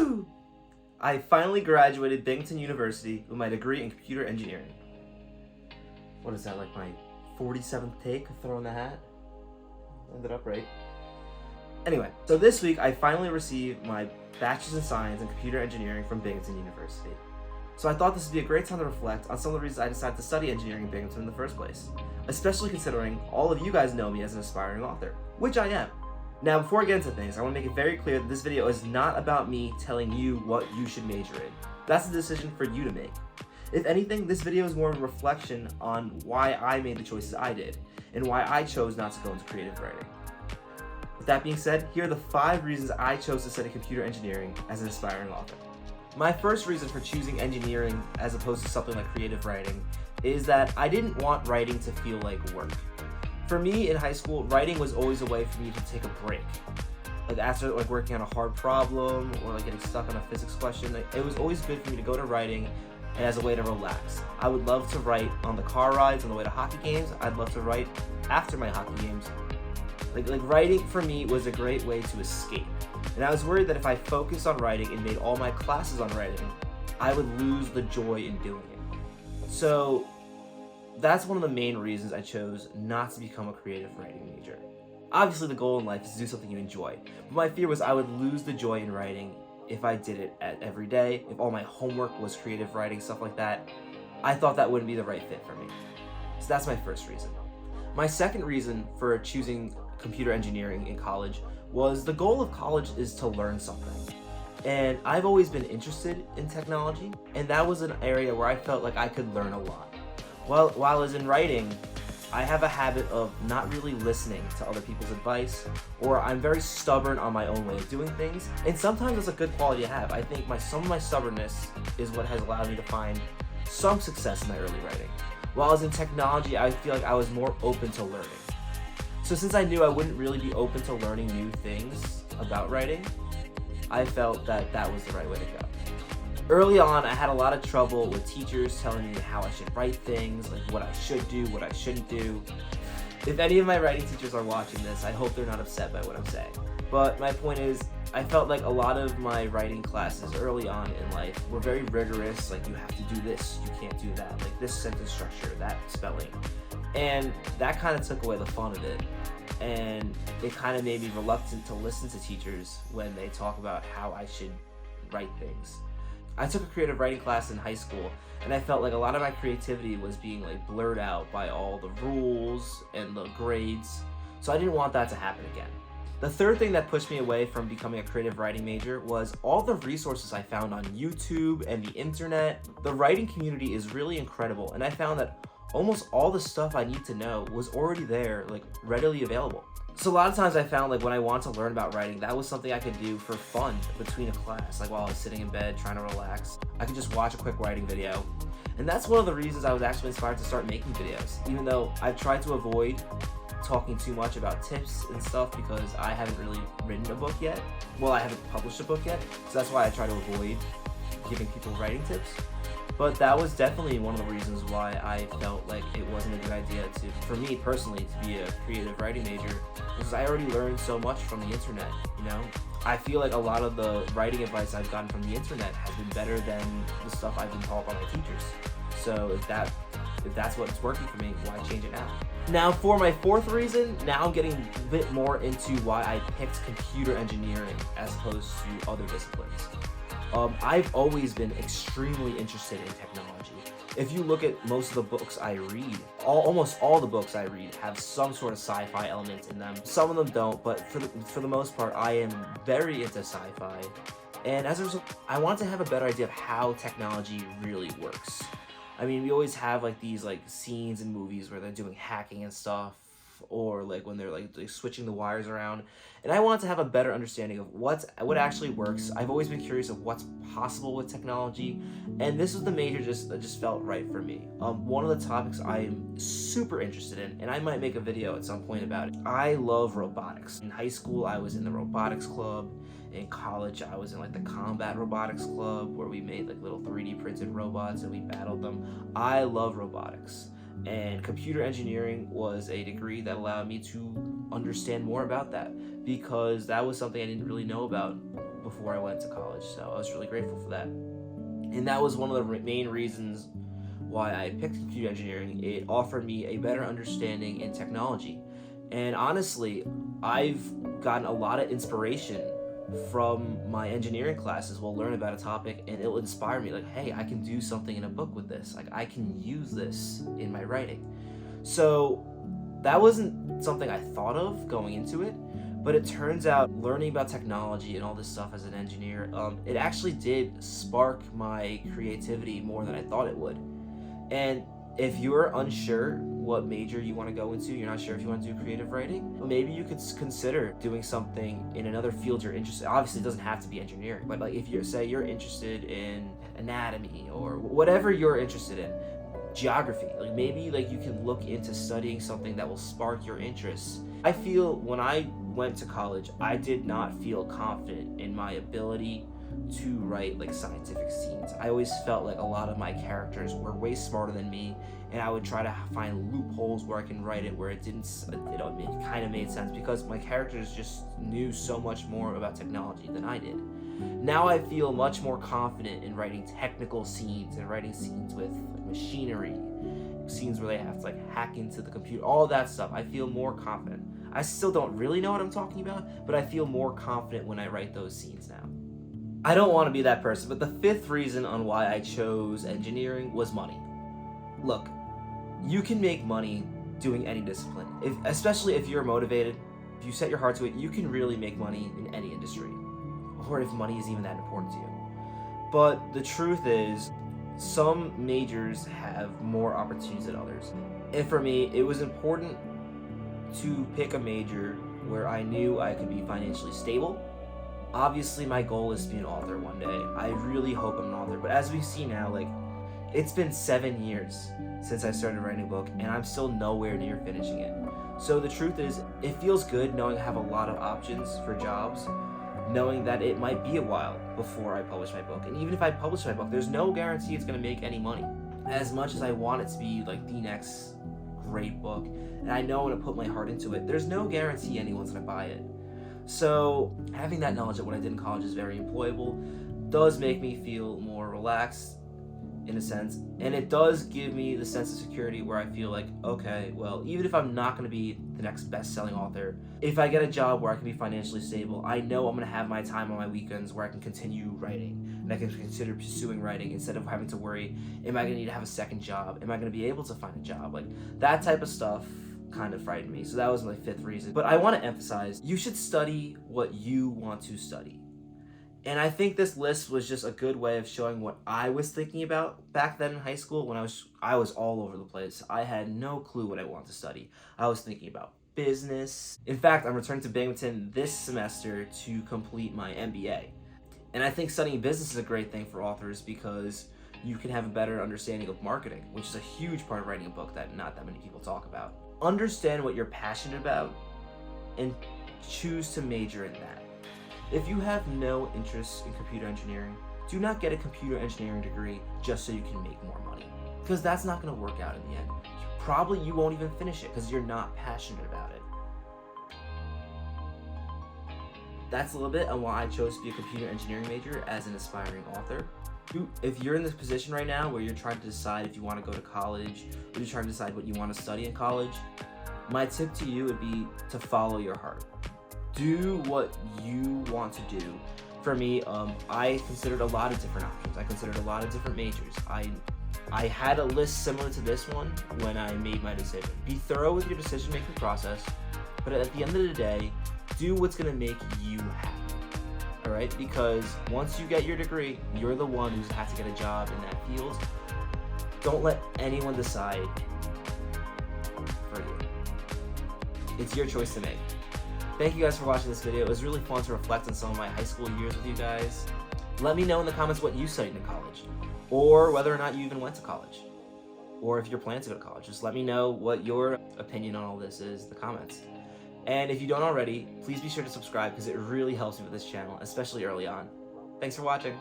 Woo! I finally graduated Binghamton University with my degree in computer engineering. What is that, like my 47th take of throwing the hat? Ended up right. Anyway, so this week I finally received my Bachelor's in Science in Computer Engineering from Binghamton University. So I thought this would be a great time to reflect on some of the reasons I decided to study engineering in Binghamton in the first place, especially considering all of you guys know me as an aspiring author, which I am. Now, before I get into things, I want to make it very clear that this video is not about me telling you what you should major in. That's a decision for you to make. If anything, this video is more of a reflection on why I made the choices I did, and why I chose not to go into creative writing. With that being said, here are the 5 reasons I chose to study computer engineering as an aspiring author. My first reason for choosing engineering as opposed to something like creative writing is that I didn't want writing to feel like work. For me in high school, writing was always a way for me to take a break. Like after working on a hard problem or getting stuck on a physics question, it was always good for me to go to writing as a way to relax. I would love to write on the car rides on the way to hockey games. I'd love to write after my hockey games. Writing for me was a great way to escape. And I was worried that if I focused on writing and made all my classes on writing, I would lose the joy in doing it. So that's one of the main reasons I chose not to become a creative writing major. Obviously the goal in life is to do something you enjoy, but my fear was I would lose the joy in writing if I did it every day, if all my homework was creative writing, stuff like that. I thought that wouldn't be the right fit for me. So that's my first reason. My second reason for choosing computer engineering in college was the goal of college is to learn something. And I've always been interested in technology, and that was an area where I felt like I could learn a lot. While I was in writing, I have a habit of not really listening to other people's advice, or I'm very stubborn on my own way of doing things, and sometimes that's a good quality to have. I think some of my stubbornness is what has allowed me to find some success in my early writing. While I was in technology, I feel like I was more open to learning. So since I knew I wouldn't really be open to learning new things about writing, I felt that that was the right way to go. Early on, I had a lot of trouble with teachers telling me how I should write things, like what I should do, what I shouldn't do. If any of my writing teachers are watching this, I hope they're not upset by what I'm saying. But my point is, I felt like a lot of my writing classes early on in life were very rigorous, like you have to do this, you can't do that, like this sentence structure, that spelling. And that kind of took away the fun of it. And it kind of made me reluctant to listen to teachers when they talk about how I should write things. I took a creative writing class in high school, and I felt like a lot of my creativity was being blurred out by all the rules and the grades, so I didn't want that to happen again. The third thing that pushed me away from becoming a creative writing major was all the resources I found on YouTube and the internet. The writing community is really incredible, and I found that almost all the stuff I need to know was already there, readily available. So a lot of times I found when I want to learn about writing, that was something I could do for fun between a class, while I was sitting in bed trying to relax. I could just watch a quick writing video. And that's one of the reasons I was actually inspired to start making videos, even though I've tried to avoid talking too much about tips and stuff because I haven't really written a book yet. Well, I haven't published a book yet, so that's why I try to avoid giving people writing tips. But that was definitely one of the reasons why I felt like it wasn't a good idea for me personally, to be a creative writing major, because I already learned so much from the internet, I feel like a lot of the writing advice I've gotten from the internet has been better than the stuff I've been taught by my teachers. So if that's what's working for me, why change it now? Now for my fourth reason, now I'm getting a bit more into why I picked computer engineering as opposed to other disciplines. I've always been extremely interested in technology. If you look at most of the books I read, almost all the books I read have some sort of sci-fi element in them. Some of them don't, but for the most part, I am very into sci-fi. And as a result, I want to have a better idea of how technology really works. I mean, we always have these scenes in movies where they're doing hacking and stuff, or when they're switching the wires around, and I want to have a better understanding of what actually works. I've always been curious of what's possible with technology, and this was the major that just felt right for me. One of the topics I am super interested in, and I might make a video at some point about it, I love robotics. In high school, I was in the robotics club. In college, I was in the combat robotics club where we made little 3D printed robots and we battled them. I love robotics. And computer engineering was a degree that allowed me to understand more about that, because that was something I didn't really know about before I went to college. So I was really grateful for that. And that was one of the main reasons why I picked computer engineering. It offered me a better understanding in technology. And honestly, I've gotten a lot of inspiration from my engineering classes. We'll learn about a topic and it'll inspire me, like, hey, I can do something in a book with this. Like, I can use this in my writing. So that wasn't something I thought of going into it, but it turns out learning about technology and all this stuff as an engineer, it actually did spark my creativity more than I thought it would. And if you're unsure what major you want to go into, you're not sure if you want to do creative writing, maybe you could consider doing something in another field you're interested in. Obviously, it doesn't have to be engineering, but like if you're interested in anatomy or whatever you're interested in, geography, like maybe like you can look into studying something that will spark your interests. I feel when I went to college, I did not feel confident in my ability to write like scientific scenes. I always felt like a lot of my characters were way smarter than me, and I would try to find loopholes where I can write it where it didn't, it kind of made sense because my characters just knew so much more about technology than I did. Now I feel much more confident in writing technical scenes and writing scenes with like, machinery, scenes where they have to like hack into the computer, all that stuff. I feel more confident. I still don't really know what I'm talking about, but I feel more confident when I write those scenes now. I don't want to be that person, but the fifth reason on why I chose engineering was money. Look, you can make money doing any discipline, especially if you're motivated. If you set your heart to it, you can really make money in any industry, or if money is even that important to you. But the truth is, some majors have more opportunities than others. And for me, it was important to pick a major where I knew I could be financially stable. Obviously, my goal is to be an author one day. I really hope I'm an author. But as we see now, like, it's been 7 years since I started writing a book, and I'm still nowhere near finishing it. So the truth is, it feels good knowing I have a lot of options for jobs, knowing that it might be a while before I publish my book. And even if I publish my book, there's no guarantee it's going to make any money. As much as I want it to be like the next great book, and I know I'm going to put my heart into it, there's no guarantee anyone's going to buy it. So having that knowledge that what I did in college is very employable does make me feel more relaxed in a sense, and it does give me the sense of security where I feel like, okay, well, even if I'm not going to be the next best-selling author, if I get a job where I can be financially stable, I know I'm going to have my time on my weekends where I can continue writing, and I can consider pursuing writing instead of having to worry, am I going to need to have a second job? Am I going to be able to find a job? Like, that type of stuff kind of frightened me. So that was my fifth reason. But I want to emphasize, you should study what you want to study. And I think this list was just a good way of showing what I was thinking about back then in high school when I was all over the place. I had no clue what I wanted to study. I was thinking about business. In fact, I'm returning to Binghamton this semester to complete my MBA. And I think studying business is a great thing for authors because you can have a better understanding of marketing, which is a huge part of writing a book that not that many people talk about. Understand what you're passionate about and choose to major in that. If you have no interest in computer engineering, do not get a computer engineering degree just so you can make more money, because that's not going to work out in the end. Probably you won't even finish it because you're not passionate about it. That's a little bit on why I chose to be a computer engineering major as an aspiring author. If you're in this position right now where you're trying to decide if you want to go to college, or you're trying to decide what you want to study in college, my tip to you would be to follow your heart. Do what you want to do. For me, I considered a lot of different options. I considered a lot of different majors. I had a list similar to this one when I made my decision. Be thorough with your decision-making process, but at the end of the day, do what's going to make you happy. All right? Because once you get your degree, you're the one who's had to get a job in that field. Don't let anyone decide for you. It's your choice to make. Thank you guys for watching this video. It was really fun to reflect on some of my high school years with you guys. Let me know in the comments what you studied in college, or whether or not you even went to college, or if you're planning to go to college. Just let me know what your opinion on all this is in the comments. And if you don't already, please be sure to subscribe because it really helps me with this channel, especially early on. Thanks for watching.